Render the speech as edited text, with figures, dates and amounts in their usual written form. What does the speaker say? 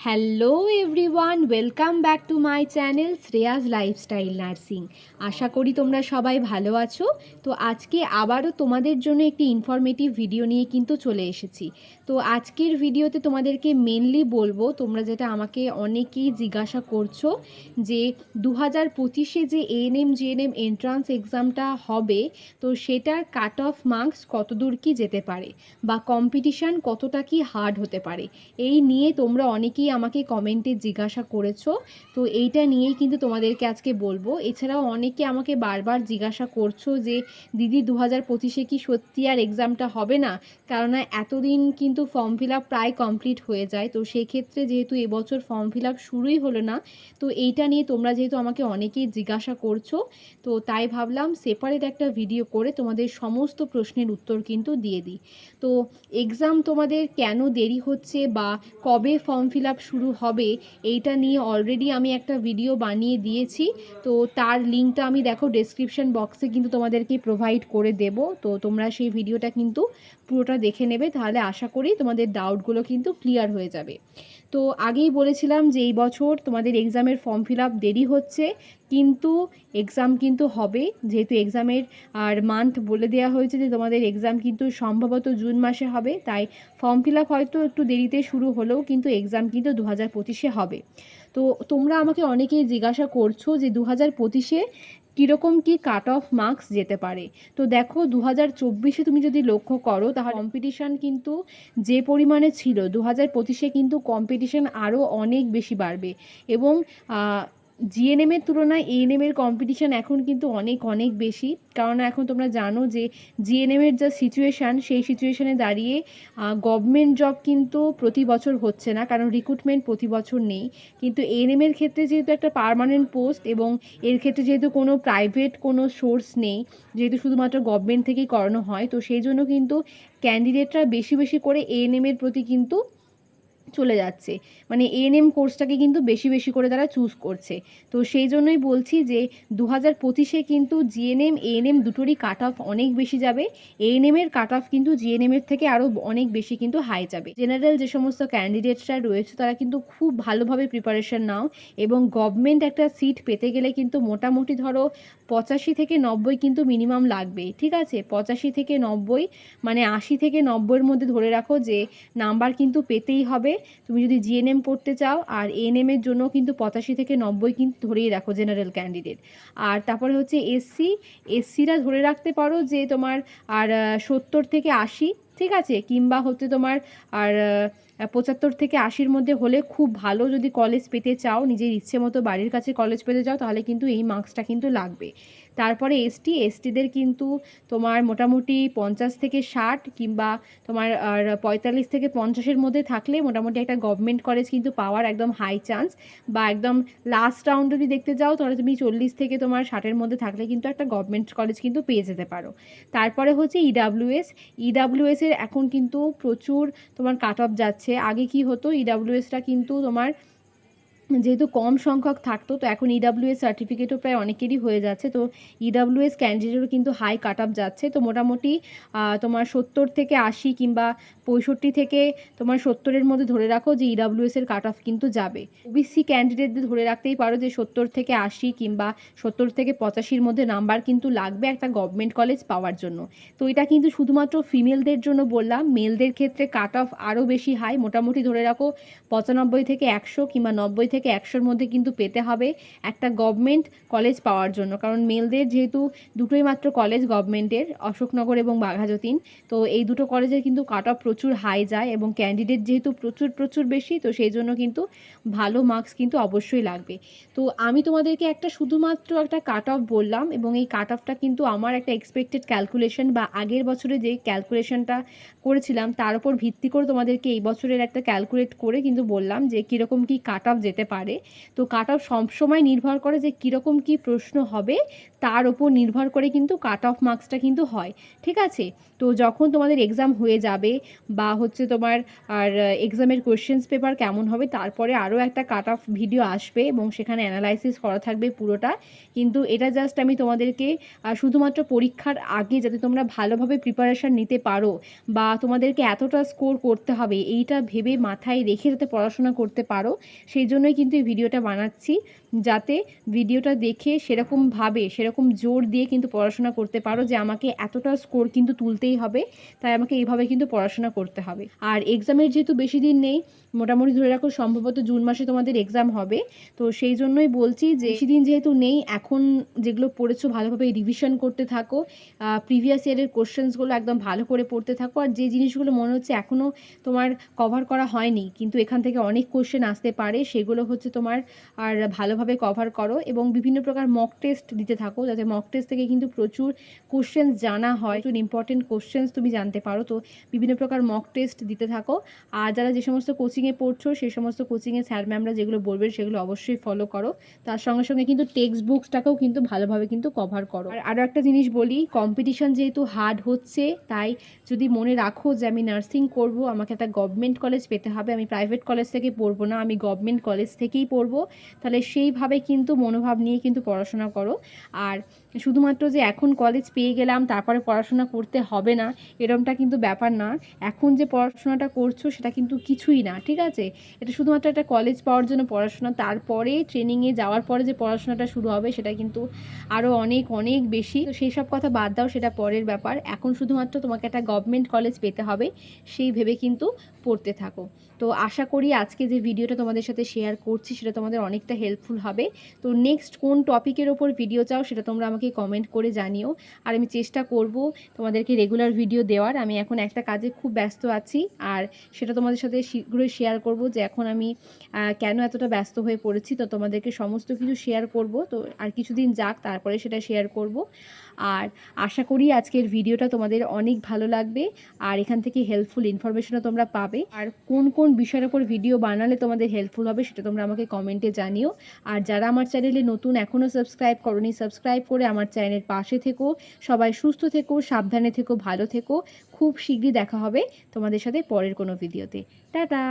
Hello everyone, welcome back to my channel Shreyas lifestyle nursing. আশা করি তোমরা সবাই ভালো আছো। তো আজকে আবারও তোমাদের জন্য একটি ইনফরমেটিভ ভিডিও নিয়ে কিন্তু চলে এসেছি। তো আজকের ভিডিওতে তোমাদেরকে মেনলি বলবো, তোমরা যেটা আমাকে অনেকেই জিজ্ঞাসা করছো যে 2025-এ যে এএনএম জিএনএম এন্ট্রান্স এক্সামটা হবে, তো সেটার কাট অফ মার্কস কতদূর কি যেতে পারে বা কম্পিটিশান কতটা কি হার্ড হতে পারে, এই নিয়ে তোমরা অনেকেই আমাকে কমেন্টে জিজ্ঞাসা করেছো। তো এইটা নিয়েই কিন্তু তোমাদেরকে আজকে বলবো। এছাড়াও অনেকে আমাকে বারবার জিজ্ঞাসা করছো যে দিদি 2025-এ কি সত্যি আর এক্সামটা হবে না, কেননা এতদিন কিন্তু ফর্ম ফিল আপ প্রায় কমপ্লিট হয়ে যায়। তো সেক্ষেত্রে যেহেতু এবছর ফর্ম ফিল আপ শুরুই হলো না, তো এইটা নিয়ে তোমরা যেহেতু আমাকে অনেকেই জিজ্ঞাসা করছো, তো তাই ভাবলাম সেপারেট একটা ভিডিও করে তোমাদের সমস্ত প্রশ্নের উত্তর কিন্তু দিয়ে দিই। তো এক্সাম তোমাদের কেন দেরি হচ্ছে বা কবে ফর্ম ফিল আপ শুরু হবে, এইটা নিয়ে অলরেডি আমি একটা ভিডিও বানিয়ে দিয়েছি। তো তার লিঙ্কটা আমি দেখো ডেসক্রিপশন বক্সে কিন্তু তোমাদেরকে প্রোভাইড করে দেব। তো তোমরা সেই ভিডিওটা কিন্তু পুরোটা দেখে নেবে, তাহলে আশা করি তোমাদের ডাউটগুলো কিন্তু ক্লিয়ার হয়ে যাবে। তো আগেই বলেছিলাম যে এই বছর তোমাদের এক্সামের ফর্ম ফিল আপ দেরি হচ্ছে, কিন্তু এক্সাম কিন্তু হবে। যেহেতু এক্সামের আর মান্থ বলে দেওয়া হয়েছে যে তোমাদের এক্সাম কিন্তু সম্ভবত জুন মাসে হবে, তাই ফর্ম ফিল আপ হয়তো একটু দেরিতে শুরু হলেও কিন্তু এক্সাম কিন্তু 2025-এ হবে। তো তোমরা আমাকে অনেকেই জিজ্ঞাসা করছো যে 2025-এ কীরকম কি কাট অফ মার্কস যেতে পারে। তো দেখো 2024-এ তুমি যদি লক্ষ্য করো, তাহলে কম্পিটিশান কিন্তু যে পরিমাণে ছিল 2025-এ কিন্তু কম্পিটিশান আরও অনেক বেশি বাড়বে। এবং জিএনএমের তুলনায় এএনএমের কম্পিটিশান এখন কিন্তু অনেক অনেক বেশি, কারণ এখন তোমরা জানো যে জিএনএমের যা সিচুয়েশান, সেই সিচুয়েশানে দাঁড়িয়ে গভর্নমেন্ট জব কিন্তু প্রতি বছর হচ্ছে না, কারণ রিক্রুটমেন্ট প্রতি বছর নেই। কিন্তু এএনএমের ক্ষেত্রে যেহেতু একটা পার্মানেন্ট পোস্ট, এবং এর ক্ষেত্রে যেহেতু কোনো প্রাইভেট কোনো সোর্স নেই, যেহেতু শুধুমাত্র গভর্নমেন্ট থেকেই করানো হয়, তো সেই জন্য কিন্তু ক্যান্ডিডেটরা বেশি বেশি করে এএনএমের প্রতি কিন্তু চলে যাচ্ছে, মানে এএনএম কোর্সটাকে কিন্তু বেশি বেশি করে তারা চুজ করছে। তো সেই জন্যই বলছি যে 2025-এ কিন্তু জিএনএম এএনএম দুটোরই কাট অফ অনেক বেশি যাবে। এএনএমের কাট অফ কিন্তু জিএনএমের থেকে আরও অনেক বেশি কিন্তু হাই যাবে। জেনারেল যে সমস্ত ক্যান্ডিডেটসরা রয়েছে তারা কিন্তু খুব ভালোভাবে প্রিপারেশন নাও, এবং গভর্নমেন্ট একটা সিট পেতে গেলে কিন্তু মোটামুটি ধরো 85 থেকে 90 কিন্তু মিনিমাম লাগবে। ঠিক আছে, 85 থেকে 90, মানে 80 থেকে 90-এর মধ্যে ধরে রাখো যে নাম্বার কিন্তু পেতেই হবে তুমি যদি জিএনএম পড়তে চাও। আর এএনএমের জন্য কিন্তু 85 থেকে 90 কিন্তু ধরেই রাখো জেনারেল ক্যান্ডিডেট। আর তারপরে হচ্ছে এসসিরা ধরে রাখতে পারো যে তোমার আর 70 থেকে 80, ঠিক আছে, কিংবা হচ্ছে তোমার আর 75 থেকে 80-র মধ্যে হলে খুব ভালো। যদি কলেজ পেতে চাও, নিজের ইচ্ছে মতো বাড়ির কাছে কলেজ পেতে চাও, তাহলে কিন্তু এই মার্কসটা কিন্তু লাগবে। তারপরে এসটিদের কিন্তু তোমার মোটামুটি 50 থেকে 60, কিংবা তোমার আর 45 থেকে 50-এর মধ্যে থাকলে মোটামুটি একটা গভর্নমেন্ট কলেজ কিন্তু পাওয়ার একদম হাই চান্স। বা একদম লাস্ট রাউন্ড যদি দেখতে যাও, তাহলে তুমি 40 থেকে তোমার 60-এর মধ্যে থাকলে কিন্তু একটা গভর্নমেন্ট কলেজ কিন্তু পেয়ে যেতে পারো। তারপরে হচ্ছে ইডাব্লিউএসের এখন কিন্তু প্রচুর তোমার কাট অফ যাচ্ছে। আগে কি হতো, ইডাব্লিউএসটা কিন্তু তোমার যেহেতু কম সংখ্যক থাকতো, তো এখন ইডাব্লিউএস সার্টিফিকেটও প্রায় অনেকেরই হয়ে যাচ্ছে। তো ইডাব্লিউএস ক্যান্ডিডেটও কিন্তু হাই কাট আপ যাচ্ছে। তো মোটামুটি তোমার 70 থেকে 80, কিংবা 65 থেকে তোমার 70-এর মধ্যে ধরে রাখো যে ইডাব্লিউএসের কাট অফ কিন্তু যাবে। ওবিসি ক্যান্ডিডেটদের ধরে রাখতেই পারো যে 70 থেকে 80, কিংবা 70 থেকে 85-র মধ্যে নাম্বার কিন্তু লাগবে একটা গভর্নমেন্ট কলেজ পাওয়ার জন্য। তো এটা কিন্তু শুধুমাত্র ফিমেলদের জন্য বললাম। মেলদের ক্ষেত্রে কাট অফ আরও বেশি হাই, মোটামুটি ধরে রাখো 95 থেকে 100, কিংবা 90 থেকে 100-র মধ্যে কিন্তু পেতে হবে একটা গভর্নমেন্ট কলেজ পাওয়ার জন্য। কারণ মেলদের যেহেতু দুটোই মাত্র কলেজ গভর্নমেন্টের, অশোকনগর এবং বাঘাযতীন, তো এই দুটো কলেজের কিন্তু কাট অফ প্রচুর হাই যায়, এবং ক্যান্ডিডেট যেহেতু প্রচুর প্রচুর বেশি, তো সেই জন্য কিন্তু ভালো মার্কস কিন্তু অবশ্যই লাগবে। তো আমি তোমাদেরকে একটা শুধুমাত্র একটা কাট অফ বললাম, এবং এই কাট অফটা কিন্তু আমার একটা এক্সপেক্টেড ক্যালকুলেশন বা আগের বছরে যে ক্যালকুলেশনটা করেছিলাম তার উপর ভিত্তি করে তোমাদেরকে এই বছরের একটা ক্যালকুলেট করে কিন্তু বললাম যে কীরকম কি কাট অফ যেতে পারে। তো কাট অফ সবসময় নির্ভর করে যে কীরকম কী প্রশ্ন হবে, তার ওপর নির্ভর করে কিন্তু কাট অফ মার্কসটা কিন্তু হয়, ঠিক আছে? তো যখন তোমাদের এক্সাম হয়ে যাবে বা হচ্ছে তোমার আর এক্সামের কোয়েশ্চেন্স পেপার কেমন হবে, তারপরে আরও একটা কাট অফ ভিডিও আসবে এবং সেখানে অ্যানালাইসিস করা থাকবে পুরোটা। কিন্তু এটা জাস্ট আমি তোমাদেরকে শুধুমাত্র পরীক্ষার আগে যাতে তোমরা ভালোভাবে প্রিপারেশান নিতে পারো বা তোমাদেরকে এতটা স্কোর করতে হবে এইটা ভেবে মাথায় রেখে যাতে পড়াশোনা করতে পারো, সেই জন্যই কিন্তু এই ভিডিওটা বানাচ্ছি, যাতে ভিডিওটা দেখে সেরকমভাবে সেরকম জোর দিয়ে কিন্তু পড়াশোনা করতে পারো যে আমাকে এতটা স্কোর কিন্তু তুলতেই হবে, তাই আমাকে এইভাবে কিন্তু পড়াশোনা করতে হবে। আর এক্সামের যেহেতু বেশি দিন নেই, মোটামুটি ধরে রাখো সম্ভবত জুন মাসে তোমাদের এক্সাম হবে, তো সেই জন্যই বলছি যে বেশি দিন যেহেতু নেই, এখন যেগুলো পড়েছো ভালোভাবে রিভিশন করতে থাকো, প্রিভিয়াস ইয়ারের কোশ্চেন্সগুলো একদম ভালো করে পড়তে থাকো। আর যে জিনিসগুলো মনে হচ্ছে এখনও তোমার কভার করা হয়নি কিন্তু এখান থেকে অনেক কোশ্চেন আসতে পারে, সেগুলো হচ্ছে তোমার আর ভালোভাবে কভার করো এবং বিভিন্ন প্রকার মক টেস্ট দিতে থাকো, যাতে মক টেস্ট থেকে কিন্তু প্রচুর কোশ্চেন্স জানা হয়, প্রচুর ইম্পর্টেন্ট কোশ্চেন্স তুমি জানতে পারো। তো বিভিন্ন প্রকার মক টেস্ট দিতে থাকো। আর যারা যে সমস্ত কোচিংয়ে পড়ছো সেই সমস্ত কোচিংয়ে স্যার ম্যামরা যেগুলো বলবেন সেগুলো অবশ্যই ফলো করো। তার সঙ্গে সঙ্গে কিন্তু টেক্সট বুকসটাকেও কিন্তু ভালোভাবে কিন্তু কভার করো। আর আরও একটা জিনিস বলি, কম্পিটিশান যেহেতু হার্ড হচ্ছে, তাই যদি মনে রাখো যে আমি নার্সিং করব, আমাকে একটা গভর্নমেন্ট কলেজ পেতে হবে, আমি প্রাইভেট কলেজ থেকে পড়বো না, আমি গভর্নমেন্ট কলেজ থেকেই পড়বো, তাহলে সেইভাবে কিন্তু মনোভাব নিয়ে কিন্তু পড়াশোনা করো। আর শুধুমাত্র যে এখন কলেজ পেয়ে গেলাম তারপরে পড়াশোনা করতে হবে না, এরমটা কিন্তু ব্যাপার না। এখন যে পড়াশোনাটা করছো সেটা কিন্তু কিছুই না, ঠিক আছে? এটা শুধুমাত্র একটা কলেজ পাওয়ার জন্য পড়াশোনা, তারপরে ট্রেনিংয়ে যাওয়ার পরে যে পড়াশোনাটা শুরু হবে সেটা কিন্তু আরও অনেক অনেক বেশি। তো সেই সব কথা বাদ দাও, সেটা পরের ব্যাপার। এখন শুধুমাত্র তোমাকে একটা গভর্নমেন্ট কলেজ পেতে হবে, সেই ভেবে কিন্তু পড়তে থাকো। তো আশা করি আজকে যে ভিডিওটা তোমাদের সাথে শেয়ার করছি সেটা তোমাদের অনেকটা হেল্পফুল হবে। তো নেক্সট কোন টপিকের ওপর ভিডিও চাও সেটা তোমরা আমাকে কমেন্ট করে জানিও, আর আমি চেষ্টা করব তোমাদেরকে রেগুলার ভিডিও দেওয়ার। আমি এখন একটা কাজে খুব ব্যস্ত আছি, আর সেটা তোমাদের সাথে শীঘ্রই শেয়ার করব যে এখন আমি কেন এতটা ব্যস্ত হয়ে পড়েছি। তো তোমাদেরকে সমস্ত কিছু শেয়ার করব, তো আর কিছুদিন যাক তারপরে সেটা শেয়ার করব। আর আশা করি আজকের ভিডিওটা তোমাদের অনেক ভালো লাগবে আর এখান থেকে হেল্পফুল ইনফরমেশনও তোমরা পাবে। আর কোন কোন বিষয়ের ওপর ভিডিও বানালে তোমাদের হেল্পফুল হবে সেটা তোমরা আমাকে কমেন্টে জানিও। আর যারা আমার চ্যানেলে নতুন, এখনও সাবস্ক্রাইব করোনি, সাবস্ক্রাইব করে আমার চ্যানেলের পাশে থেকো। সবাই সুস্থ থেকো, সাবধানে থেকো, ভালো থেকো। খুব শীঘ্রই দেখা হবে তোমাদের সাথে পরের কোনো ভিডিওতে। টাটা।